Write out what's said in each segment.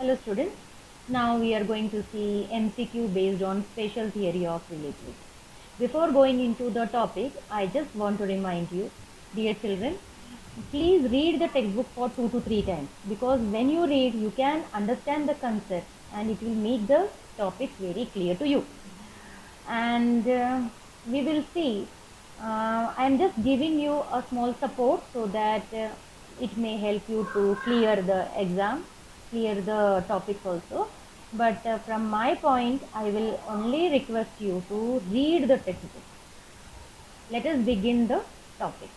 Hello students, now we are going to see MCQ based on special theory of relativity. Before going into the topic, I just want to remind you, dear children, please read the textbook for 2 to 3 times, because when you read, you can understand the concept and it will make the topics very clear to you. And we will see, I am just giving you a small support so that it may help you to clear the exam, clear the topics also. But from my point, I will only request you to read the textbook. Let us begin the topic.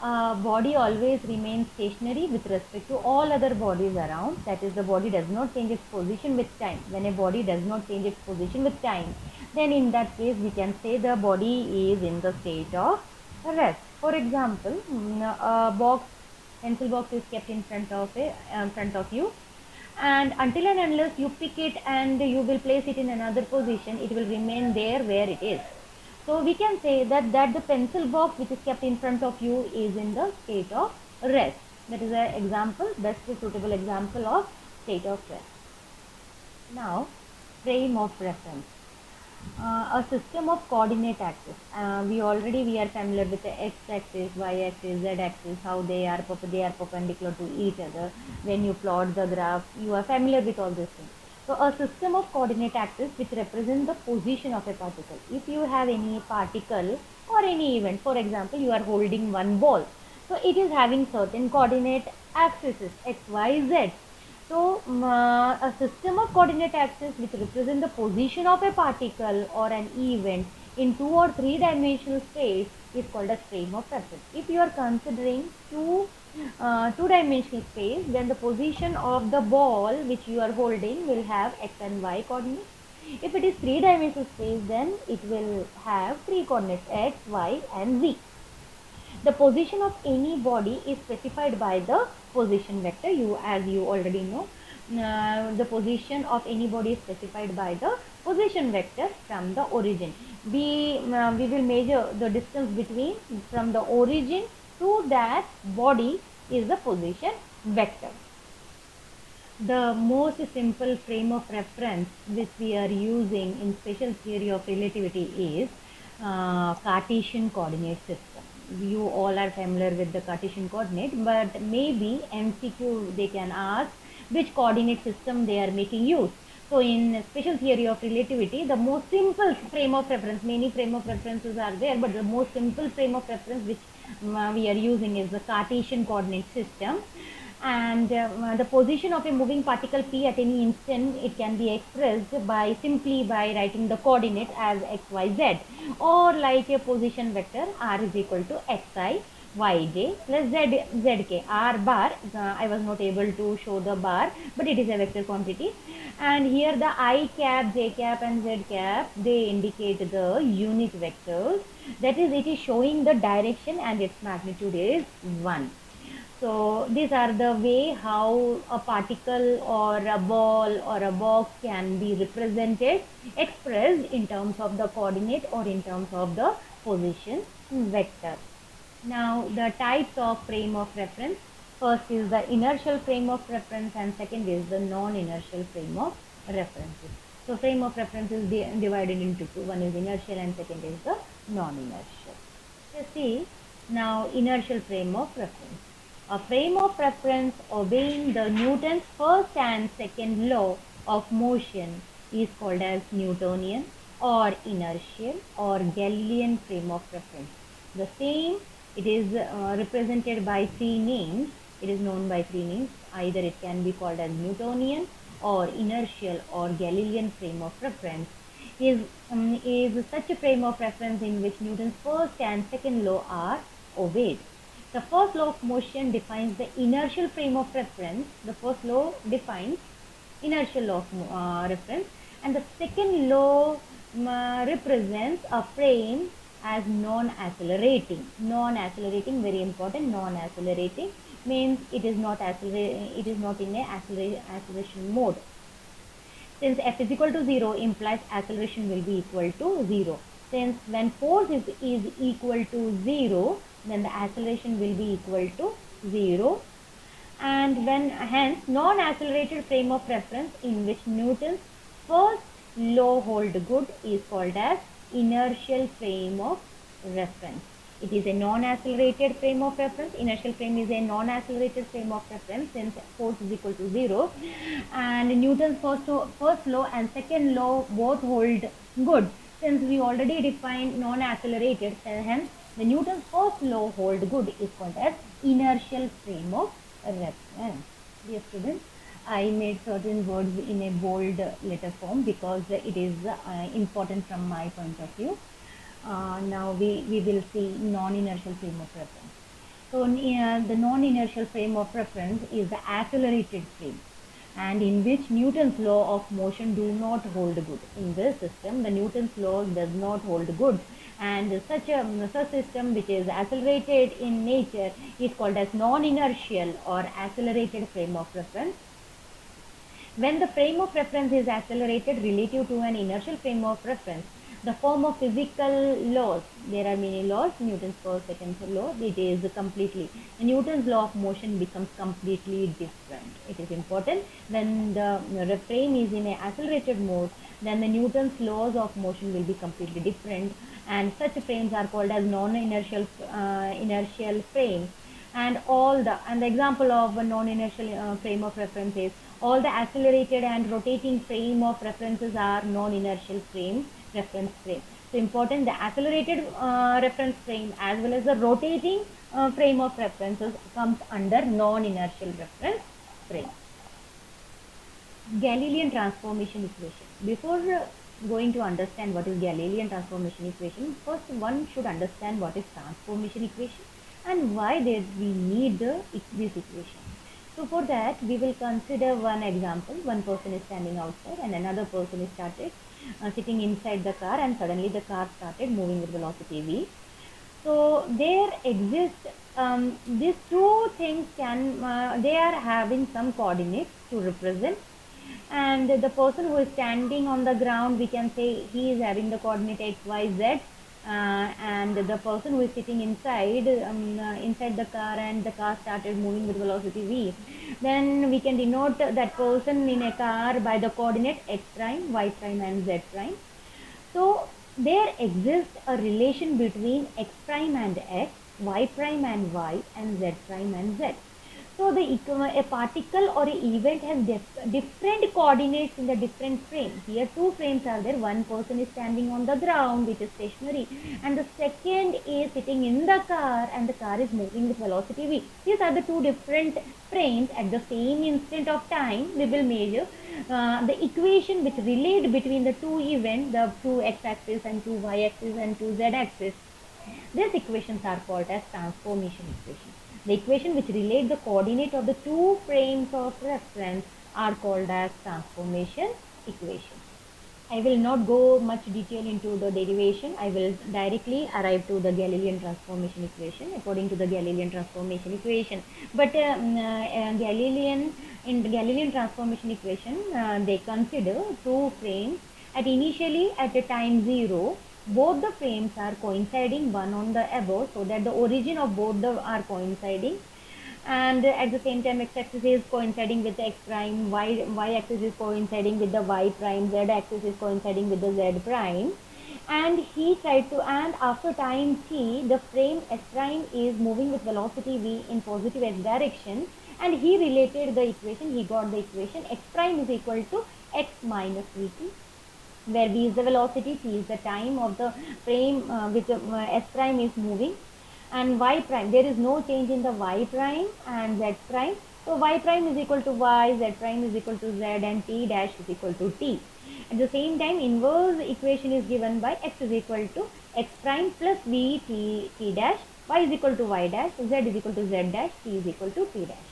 Body always remains stationary with respect to all other bodies around. That is, the body does not change its position with time. When a body does not change its position with time, then in that case we can say the body is in the state of rest. For example, a pencil box is kept in front of you, and until and unless you pick it and you will place it in another position, it will remain there where it is. So we can say that the pencil box which is kept in front of you is in the state of rest. That is an example, best suitable example of state of rest. Now, frame of reference. A system of coordinate axis. We are familiar with the x-axis, y-axis, z-axis, how they are perpendicular to each other. When you plot the graph, you are familiar with all these things. So a system of coordinate axis which represents the position of a particle. If you have any particle or any event, for example, you are holding one ball. So it is having certain coordinate axes, x, y, z. So a system of coordinate axes which represent the position of a particle or an event in 2 or 3 dimensional space is called as frame of reference. If you are considering two-dimensional space, then the position of the ball which you are holding will have x and y coordinates. If it is 3-dimensional space, then it will have 3 coordinates, x, y and z. The position of any body is specified by the position vector. As you already know, the position of any body is specified by the position vector from the origin. We will measure the distance between from the origin to that body is the position vector. The most simple frame of reference which we are using in special theory of relativity is Cartesian coordinate system. You all are familiar with the Cartesian coordinate, but maybe MCQ they can ask which coordinate system they are making use. So in special theory of relativity, the most simple frame of reference, many frame of references are there, but the most simple frame of reference which we are using is the Cartesian coordinate system. And the position of a moving particle p at any instant, it can be expressed simply by writing the coordinate as x, y, z, or like a position vector r is equal to xi yj plus zk. R bar, I was not able to show the bar, but it is a vector quantity, and here the I cap, j cap and z cap, they indicate the unit vectors. That is, it is showing the direction and its magnitude is 1. So these are the way how a particle or a ball or a box can be represented, expressed in terms of the coordinate or in terms of the position vector. Now the types of frame of reference. First is the inertial frame of reference and second is the non-inertial frame of references. So frame of reference is divided into two. One is inertial and second is the non-inertial. Let's see now inertial frame of reference. A frame of reference obeying the Newton's first and second law of motion is called as Newtonian or inertial or Galilean frame of reference. The same, it is represented by 3 names. It is known by 3 names. Either it can be called as Newtonian or inertial or Galilean frame of reference. Is such a frame of reference in which Newton's first and second law are obeyed. The first law of motion defines the inertial frame of reference. The first law defines inertial law of reference, and the second law represents a frame as non-accelerating. Non-accelerating, very important. Non-accelerating means it is not in a acceleration mode. Since f is equal to 0 implies acceleration will be equal to 0. Since when force is equal to 0, then the acceleration will be equal to 0. and when hence non-accelerated frame of reference in which Newton's first law hold good is called as inertial frame of reference. It is a non-accelerated frame of reference. Inertial frame is a non-accelerated frame of reference since force is equal to 0, and Newton's first law and second law both hold good. Since we already defined non-accelerated, hence the Newton's first law hold good is called as inertial frame of reference. Dear students, I made certain words in a bold letter form because it is important from my point of view. Now we will see non-inertial frame of reference. So the non-inertial frame of reference is the accelerated frame, and in which Newton's law of motion do not hold good. In this system, the Newton's law does not hold good, and such a system which is accelerated in nature is called as non-inertial or accelerated frame of reference. When the frame of reference is accelerated relative to an inertial frame of reference, the form of physical laws, there are many laws, Newton's first, second law, it is completely, Newton's law of motion becomes completely different. It is important when the frame is in an accelerated mode, then the Newton's laws of motion will be completely different, and such frames are called as non-inertial inertial frames. And the example of a non-inertial frame of reference is all the accelerated and rotating frame of references are non-inertial reference frame. So important, the accelerated reference frame as well as the rotating frame of references comes under non-inertial reference frame. Galilean transformation equation. Before going to understand what is Galilean transformation equation, first one should understand what is transformation equation and why we need this equation. So for that, we will consider one example. One person is standing outside and another person is sitting inside the car, and suddenly the car started moving with velocity v. So there exists these two things they are having some coordinates to represent, and the person who is standing on the ground, we can say he is having the coordinate x, y, z. And the person who is sitting inside the car and the car started moving with velocity v, then we can denote that person in a car by the coordinate x prime, y prime and z prime. So there exists a relation between x prime and x, y prime and y, and z prime and z. So a particle or an event has different coordinates in the different frames. Here two frames are there. One person is standing on the ground, which is stationary, and the second is sitting in the car and the car is moving with velocity v. These are the two different frames. At the same instant of time, we will measure the equation which relate between the two events, the two x-axis and two y-axis and two z-axis. These equations are called as transformation equations. The equation which relate the coordinate of the two frames of reference are called as transformation equations. I will not go much detail into the derivation. I will directly arrive to the Galilean transformation equation according to the Galilean transformation equation. But in the Galilean transformation equation, they consider two frames initially at a time 0. Both the frames are coinciding one on the above, so that the origin of both are coinciding, and at the same time x-axis is coinciding with the x prime, y-axis is coinciding with the y prime, z-axis is coinciding with the z prime. And after time t, the frame s prime is moving with velocity v in positive x direction, and he related the equation, he got the equation x prime is equal to x minus vt, where v is the velocity, t is the time of the frame which s prime is moving, and y prime, there is no change in the y prime and z prime. So y prime is equal to y, z prime is equal to z, and t dash is equal to t. At the same time, inverse equation is given by x is equal to x prime plus v t dash, y is equal to y dash, z is equal to z dash, t is equal to t dash.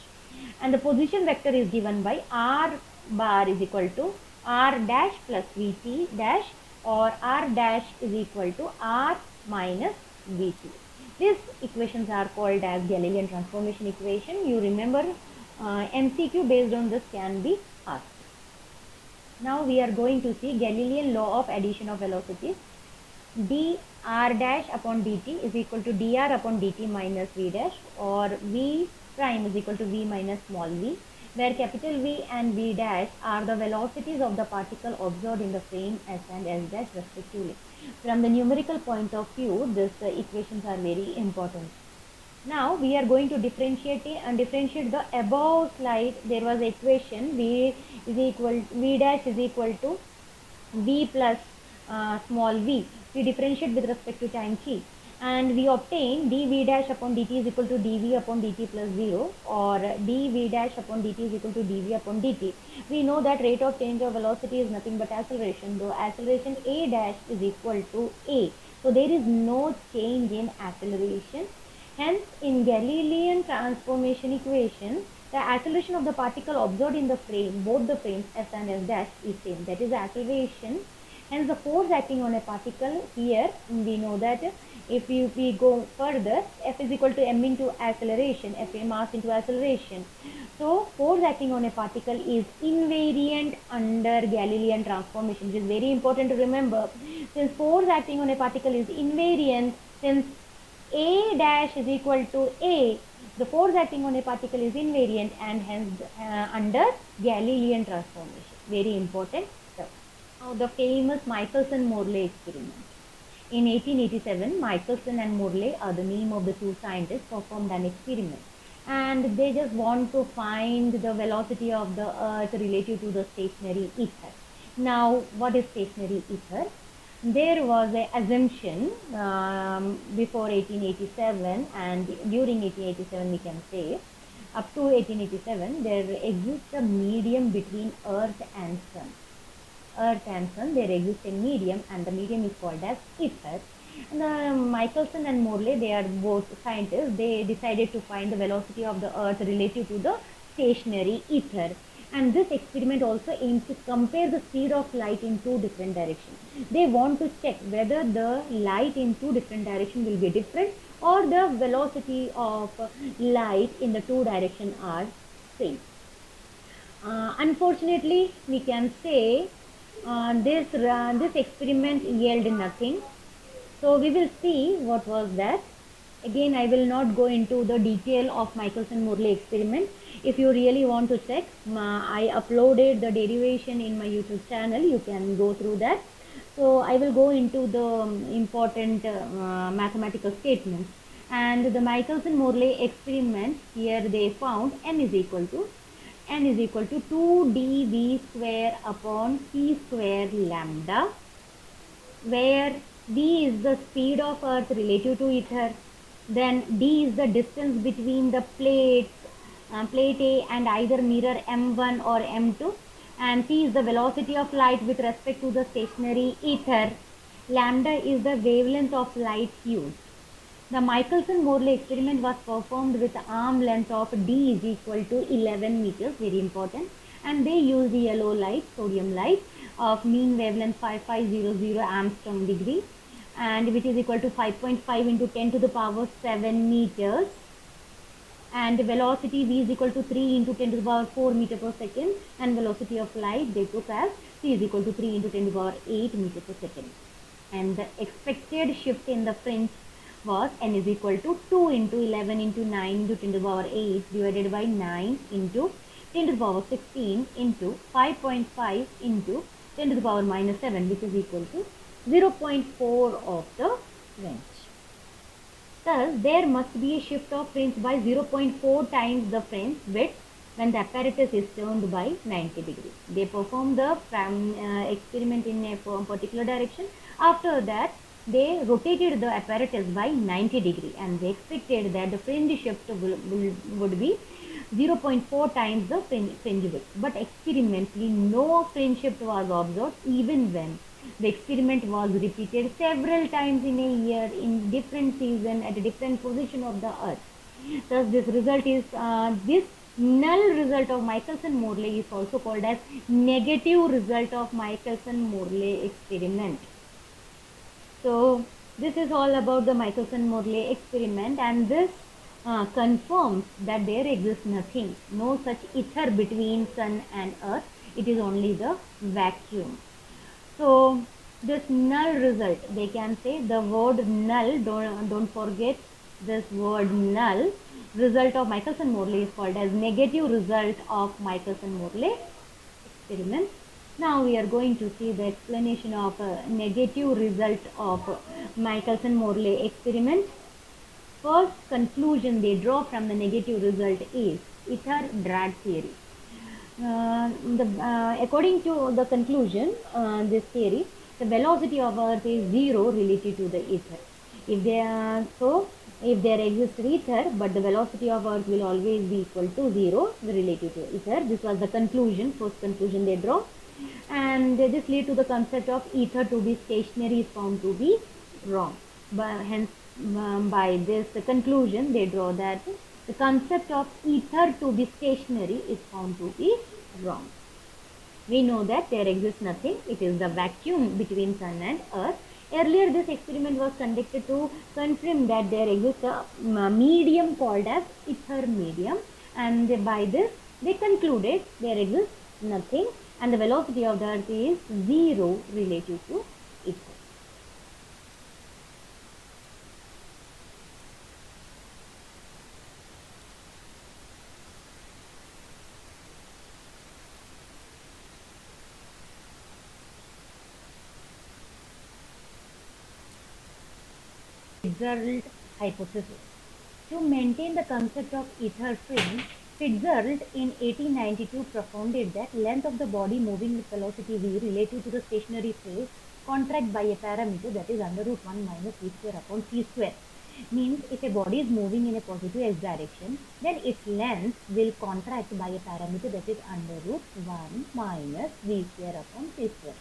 And the position vector is given by r bar is equal to r dash plus vt dash, or r dash is equal to r minus vt. These equations are called as Galilean transformation equation. You remember MCQ based on this can be asked. Now we are going to see Galilean law of addition of velocities. dr dash upon dt is equal to dr upon dt minus v dash, or v prime is equal to v minus small v, where capital V and v dash are the velocities of the particle observed in the frame s and s dash respectively. From the numerical point of view, these equations are very important. Now we are going to differentiate the above slide. There was equation v dash is equal to v plus small v. We differentiate with respect to time t, and we obtain dv dash upon dt is equal to dv upon dt plus 0, or dv dash upon dt is equal to dv upon dt. We know that rate of change of velocity is nothing but acceleration, though acceleration a dash is equal to a. So there is no change in acceleration. Hence, in Galilean transformation equation, the acceleration of the particle observed in the frame, both the frames s and s dash, is same. That is acceleration. Hence, the force acting on a particle here, we know that if we go further, F is equal to m into acceleration, F a mass into acceleration. So, force acting on a particle is invariant under Galilean transformation, which is very important to remember. Since force acting on a particle is invariant, since a dash is equal to a, the force acting on a particle is invariant, and hence under Galilean transformation. Very important stuff. Now the famous Michelson Morley experiment. In 1887, Michelson and Morley are the name of the two scientists, performed an experiment, and they just want to find the velocity of the earth relative to the stationary ether. Now what is stationary ether? There was an assumption before 1887, and during 1887 we can say up to 1887 there exists a medium between earth and sun. There exists a medium, and the medium is called as ether. And Michelson and Morley, they are both scientists. They decided to find the velocity of the earth relative to the stationary ether. And this experiment also aims to compare the speed of light in two different directions. They want to check whether the light in two different directions will be different, or the velocity of light in the two directions are same. Unfortunately, we can say this experiment yielded nothing. So we will see what was that. Again, I will not go into the detail of Michelson-Morley experiment. If you really want to check, I uploaded the derivation in my YouTube channel. You can go through that. So I will go into the important mathematical statements. And the Michelson-Morley experiment, here they found n is equal to 2 dv square upon c square lambda, where v is the speed of earth relative to ether, then d is the distance between the plates, plate A and either mirror m1 or m2, and c is the velocity of light with respect to the stationary ether, lambda is the wavelength of light used. The Michelson-Morley experiment was performed with arm length of d is equal to 11 meters, very important, and they used the yellow light, sodium light, of mean wavelength 5500 Armstrong degree, and which is equal to 5.5 into 10 to the power 7 meters, and velocity v is equal to 3 into 10 to the power 4 meter per second, and velocity of light they took as c is equal to 3 into 10 to the power 8 meter per second, and the expected shift in the fringe was n is equal to 2 into 11 into 9 into 10 to the power 8 divided by 9 into 10 to the power 16 into 5.5 into 10 to the power minus 7, which is equal to 0.4 of the fringe. Thus, there must be a shift of fringe by 0.4 times the fringe width when the apparatus is turned by 90 degrees. They perform the experiment in a particular direction. After that, they rotated the apparatus by 90 degrees, and they expected that the fringe shift would be 0.4 times the fringe width. But experimentally, no fringe shift was observed, even when the experiment was repeated several times in a year in different season at a different position of the earth. Thus, this result is this null result of Michelson-Morley is also called as negative result of Michelson-Morley experiment. So this is all about the Michelson-Morley experiment, and this confirms that there exists nothing, no such ether between sun and earth. It is only the vacuum. So this null result, they can say the word null, don't forget this word null. result of Michelson Morley is called as negative result of Michelson Morley experiment. Now we are going to see the explanation of negative result of Michelson Morley experiment. First conclusion they draw from the negative result is ether drag theory. According to the conclusion, this theory, the velocity of Earth is zero relative to the ether. If there exists ether, but the velocity of Earth will always be equal to zero relative to ether. This was the conclusion, first conclusion they draw, and this lead to the concept of ether to be stationary is found to be wrong. Hence, by this conclusion, they draw that the concept of ether to be stationary is found to be wrong. We know that there exists nothing. It is the vacuum between sun and earth. Earlier, this experiment was conducted to confirm that there exists a medium called as ether medium, and by this they concluded there exists nothing and the velocity of the earth is zero relative to ether. Fitzgerald hypothesis. To maintain the concept of ether frame, Fitzgerald in 1892 propounded that length of the body moving with velocity v relative to the stationary phase contract by a parameter that is under root 1 minus v square upon c square. Means if a body is moving in a positive x direction, then its length will contract by a parameter that is under root 1 minus v square upon c square.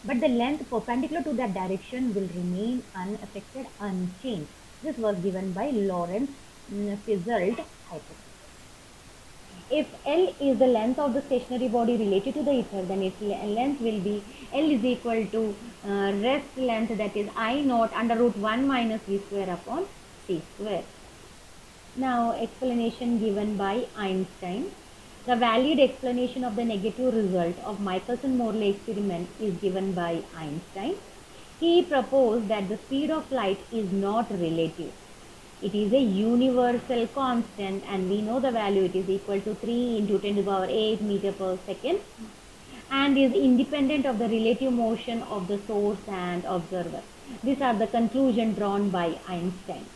But the length perpendicular to that direction will remain unaffected, unchanged. This was given by Lorentz Fitzgerald hypothesis. If L is the length of the stationary body related to the ether, then its length will be L is equal to rest length, that is I naught under root 1 minus v square upon c square. Now explanation given by Einstein. The valid explanation of the negative result of Michelson Morley experiment is given by Einstein. He proposed that the speed of light is not relative. It is a universal constant, and we know the value. It is equal to 3 into 10 to the power 8 meter per second and is independent of the relative motion of the source and observer. These are the conclusion drawn by Einstein.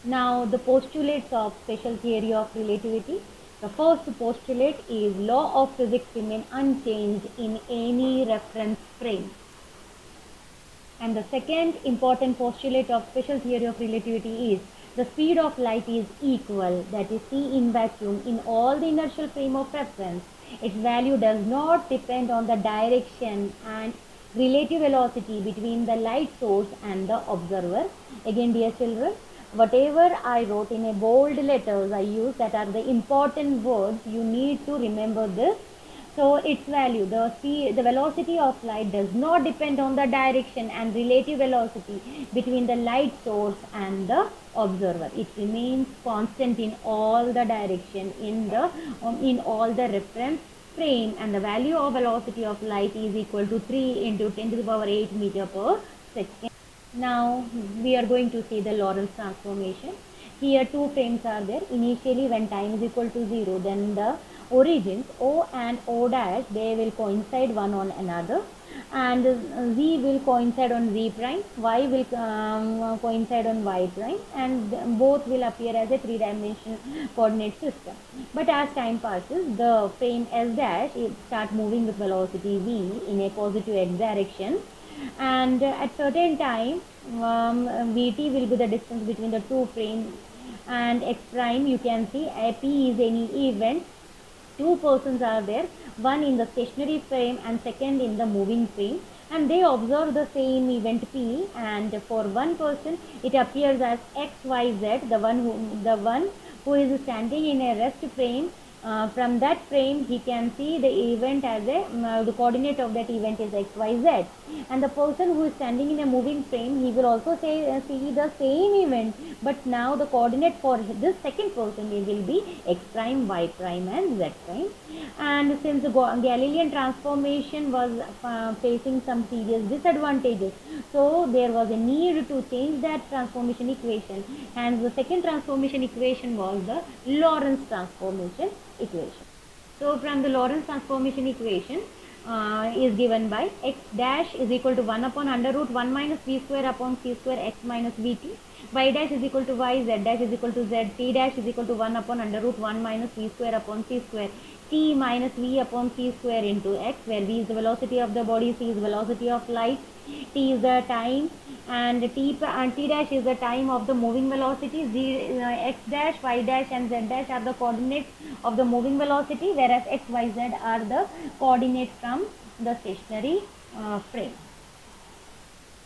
Now the postulates of special theory of relativity. The first postulate is law of physics remain unchanged in any reference frame. And the second important postulate of special theory of relativity is the speed of light is equal, that is c in vacuum, in all the inertial frame of reference. Its value does not depend on the direction and relative velocity between the light source and the observer. Again, dear children, whatever I wrote in a bold letters I use, that are the important words, you need to remember this. So its value, the velocity of light does not depend on the direction and relative velocity between the light source and the observer. It remains constant in all the direction in all the reference frame, and the value of velocity of light is equal to 3 into 10 to the power 8 meter per second. Now we are going to see the Lorentz transformation. Here two frames are there. Initially when time is equal to 0, then the origins O and O dash, they will coincide one on another, and Z will coincide on Z prime, Y will coincide on Y prime, and both will appear as a three-dimensional coordinate system. But as time passes, the frame S dash start moving with velocity V in a positive x direction, and at certain time Vt will be the distance between the two frames, and x prime, you can see P is any event. Two persons are there, one in the stationary frame and second in the moving frame, and they observe the same event P, and for one person it appears as XYZ, the one who is standing in a rest frame From that frame he can see the event as the coordinate of that event is xyz, and the person who is standing in a moving frame, he will also see the same event, but now the coordinate for this second person it will be x prime, y prime and z prime. And since the Galilean transformation was facing some serious disadvantages, so there was a need to change that transformation equation, and the second transformation equation was the Lorentz transformation equation. So from the Lorentz transformation equation is given by x dash is equal to 1 upon under root 1 minus v square upon c square x minus vt, y dash is equal to y, z dash is equal to z, t dash is equal to 1 upon under root 1 minus v square upon c square, t minus v upon c square into x, where v is the velocity of the body, c is the velocity of light, t is the time, and t dash is the time of the moving velocity, x dash, y dash and z dash are the coordinates of the moving velocity, whereas x, y, z are the coordinates from the stationary frame.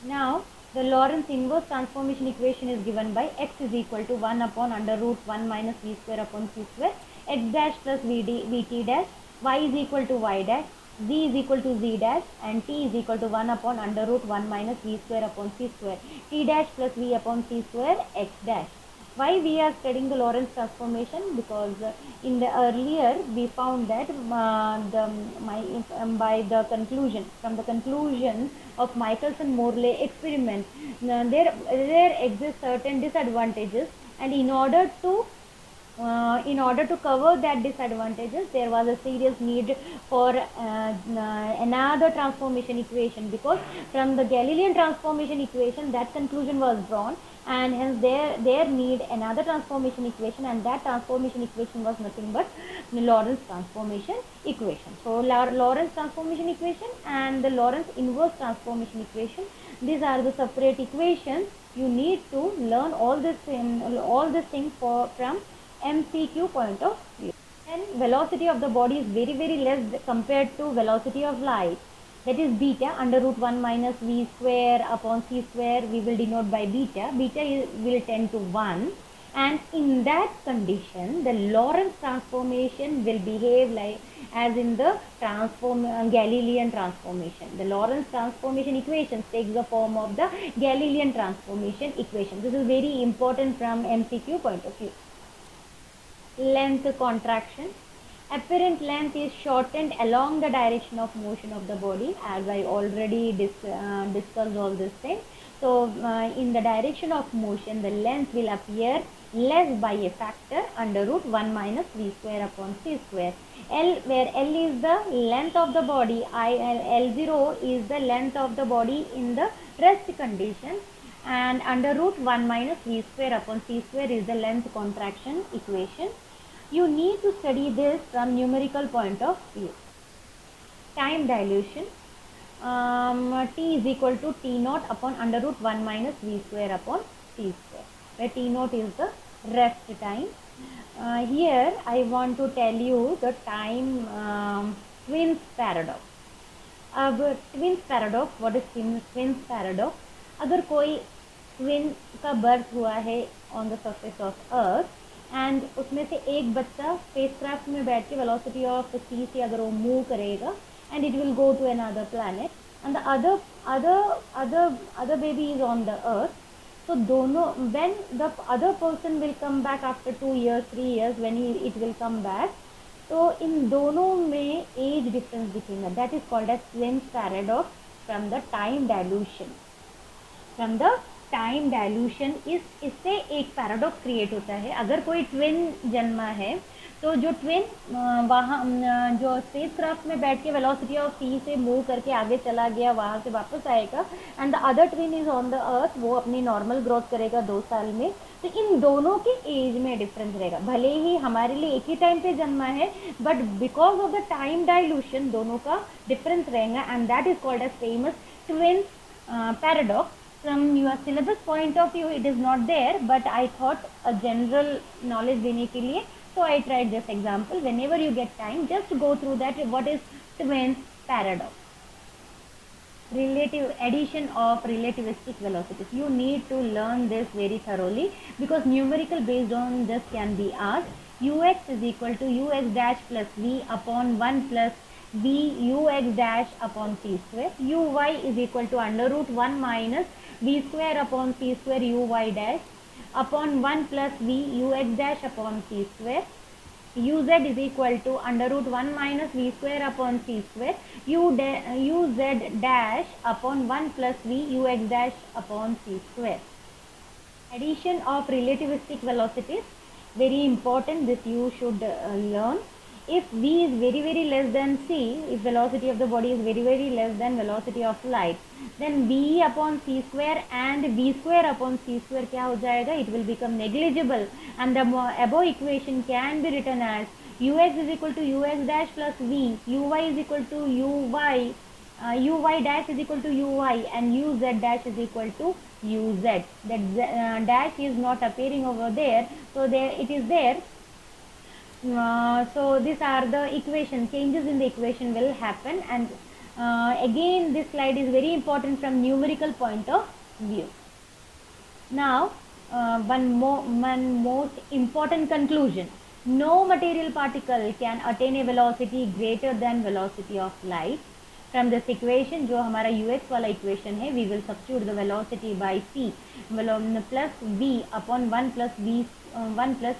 Now the Lorentz inverse transformation equation is given by x is equal to 1 upon under root 1 minus v square upon c square, x dash plus vt dash, y is equal to y dash, z is equal to z dash, and t is equal to 1 upon under root 1 minus v square upon c square, t dash plus v upon c square x dash. Why we are studying the Lorentz transformation? Because in the earlier we found that by the conclusion of Michelson Morley experiment, there exist certain disadvantages, and in order to cover that disadvantages, there was a serious need for another transformation equation, because from the Galilean transformation equation that conclusion was drawn, and hence there need another transformation equation, and that transformation equation was nothing but Lorentz transformation equation. So Lorentz transformation equation and the Lorentz inverse transformation equation, these are the separate equations. You need to learn all these things from MCQ point of view. And velocity of the body is very less compared to velocity of light, that is beta under root 1 minus v square upon c square, we will denote by beta. Beta will tend to 1, and in that condition the Lorentz transformation will behave like as in the Galilean transformation. The Lorentz transformation equations takes the form of the Galilean transformation equation. This is very important from MCQ point of view. Length contraction. Apparent length is shortened along the direction of motion of the body, as I already discussed all this thing. So in the direction of motion, the length will appear less by a factor under root 1 minus v square upon c square. L, where L is the length of the body, L0 is the length of the body in the rest condition, and under root 1 minus v square upon c square is the length contraction equation. You need to study this from numerical point of view. Time dilution. T is equal to T naught upon under root 1 minus v square upon c square, where T naught is the rest time. Here I want to tell you the time twins paradox. अब twins paradox, what is twins paradox? अगर कोई twin का birth हुआ है on the surface of earth, and उसमें से एक बच्चा स्पेसक्राफ्ट में बैठ के वेलोसिटी ऑफ सी से अगर वो मूव करेगा, and it will go to another planet, and the other baby is on the earth. So when the other person will come back after 2 years, 3 years, when it will come back, so in दोनों में age difference दिखेगा. That is called as twins paradox from the time dilution. From the time dilution इससे एक paradox create होता है. अगर कोई twin जन्मा है, तो जो ट्विन वहाँ जो स्पेसक्राफ्ट में बैठ के वेलोसिटी ऑफ सी से मूव करके आगे चला गया, वहाँ से वापस आएगा, and the other twin is on the अर्थ, वो अपनी नॉर्मल ग्रोथ करेगा 2 साल में. तो इन दोनों के एज में डिफरेंस रहेगा. भले ही हमारे लिए एक ही टाइम पे जन्मा है, but because of the time dilution दोनों का डिफरेंस रहेगा, and that is called as famous twin paradox. From your syllabus point of view, it is not there, but I thought a general knowledge देने के लिए, so I tried this example. Whenever you get time, just go through that. What is twins paradox? Addition of relativistic velocities. You need to learn this very thoroughly because numerical based on this can be asked. Ux is equal to ux dash plus v upon 1 plus v ux dash upon c square. Uy is equal to under root 1 minus v square upon c square uy dash upon 1 plus v ux dash upon c square. uz is equal to under root 1 minus v square upon c square uz dash upon 1 plus v ux dash upon c square. Addition of relativistic velocities, very important, this you should learn. If v is very less than c, if velocity of the body is very less than velocity of light, then v upon c square and v square upon c square क्या हो जाएगा? It will become negligible, and the above equation can be written as ux is equal to ux dash plus v, uy is equal to uy, uy dash is equal to uy, and uz dash is equal to uz. That dash is not appearing over there, so there it is there. So these are the equation, changes in the equation will happen, and again this slide is very important from numerical point of view. Now one most important conclusion: no material particle can attain a velocity greater than velocity of light. From this equation, जो हमारा ux वाला equation है, we will substitute the velocity by c plus v upon 1 plus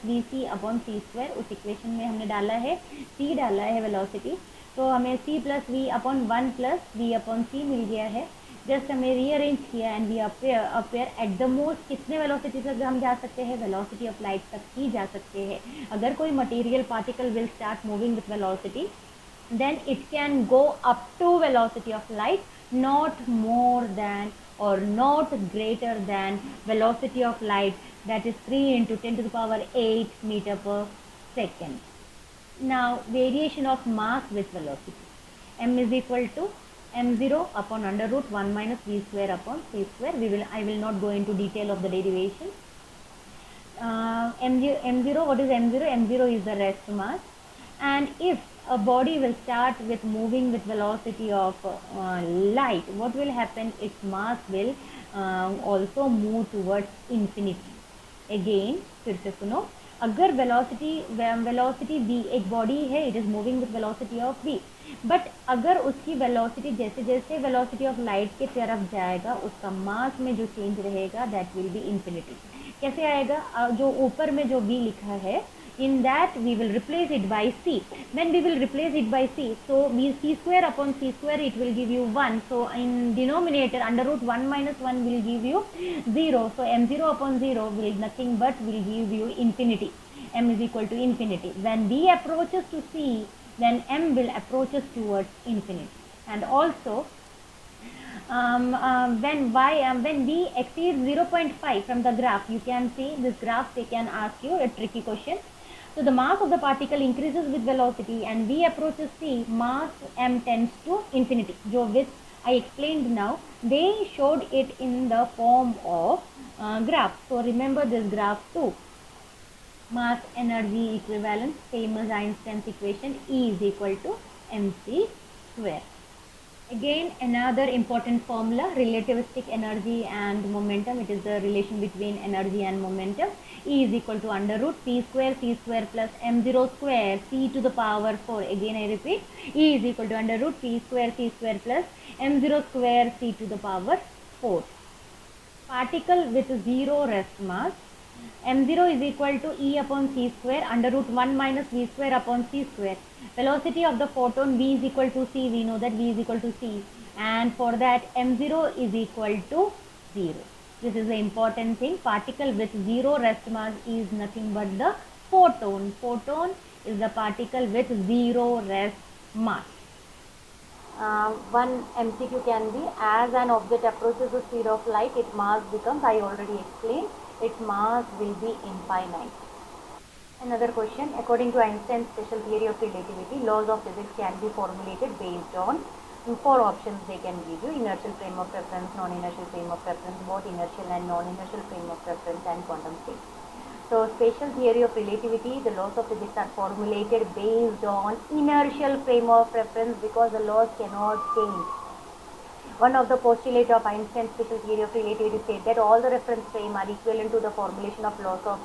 vc upon c square. उस equation में हमने डाला है c, डाला है velocity, तो हमें c plus v upon 1 plus v upon c मिल गया है. जस्ट हमें रीअरेंज किया and we appear at the most कितने वेलोसिटी तक हम जा सकते हैं? वेलोसिटी ऑफ लाइट तक ही जा सकते हैं. अगर कोई material particle will start moving with velocity, then it can go up to velocity of light, not more than or not greater than velocity of light, that is 3 into 10 to the power 8 meter per second. Now variation of mass with velocity. M is equal to m0 upon under root 1 minus v square upon c square. I will not go into detail of the derivation. M0, what is M0? M0 is the rest mass, and if a body will start with moving with velocity of light, what will happen? Its mass will also move towards infinity. Again फिर से सुनो, अगर velocity v एक body है, it is moving with velocity of v, but अगर उसकी velocity जैसे जैसे वेलोसिटी ऑफ लाइट के तरफ जाएगा, उसका मास में जो चेंज रहेगा दैट विल बी इंफिनिटी. कैसे आएगा? जो ऊपर में जो v लिखा है, in that we will replace it by c. When we will replace it by c, so v c square upon c square, it will give you 1. So in denominator, under root 1 minus 1 will give you 0. So m0 upon 0 will nothing but will give you infinity. M is equal to infinity. When v approaches to c, then m will approaches towards infinity. And also when v exceeds 0.5 from the graph, you can see this graph, they can ask you a tricky question. So the mass of the particle increases with velocity and v approaches c, mass m tends to infinity. जो which I explained now, they showed it in the form of graph. So remember this graph too. Mass energy equivalence, same as Einstein's equation, E is equal to mc square. Again, another important formula, relativistic energy and momentum. It is the relation between energy and momentum. E is equal to under root p square c square plus m0 square c to the power 4. Again I repeat, E is equal to under root p square c square plus m0 square c to the power 4. Particle with zero rest mass. m0 is equal to E upon c square under root 1 minus v square upon c square. Velocity of the photon v is equal to c. We know that v is equal to c, and for that m0 is equal to 0. This is the important thing. Particle with zero rest mass is nothing but the photon. Photon is the particle with zero rest mass. One MCQ can be, as an object approaches the speed of light, its mass becomes, I already explained, its mass will be infinite. Another question, according to Einstein's special theory of relativity, laws of physics can be formulated based on 4 options they can give you: inertial frame of reference, non-inertial frame of reference, both inertial and non-inertial frame of reference, and quantum state. So special theory of relativity, the laws of physics are formulated based on inertial frame of reference because the laws cannot change. One of the postulates of Einstein's special theory of relativity states that all the reference frame are equivalent to the formulation of laws of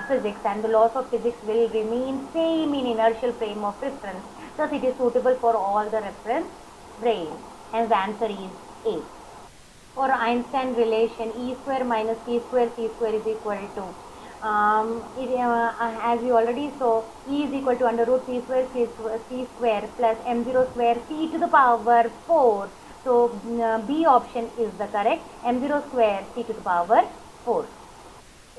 physics, and the laws of physics will remain same in inertial frame of reference. Thus, it is suitable for all the reference frames. Hence, the answer is A. For Einstein relation, E square minus T square C square is equal to as we already saw, E is equal to under root C square C square plus M0 square C to the power 4. So B option is the correct, M0 square C to the power 4.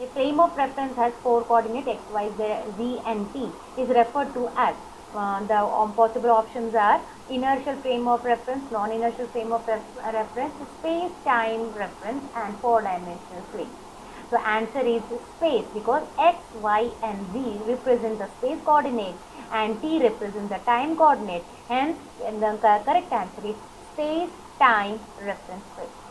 A frame of reference has four coordinates x, y, z and t is referred to as the possible options are inertial frame of reference, non-inertial frame of reference, space-time reference and four-dimensional frame. So answer is space, because x, y and z represent the space coordinate and t represents the time coordinate. Hence the correct answer is space-time reference frame.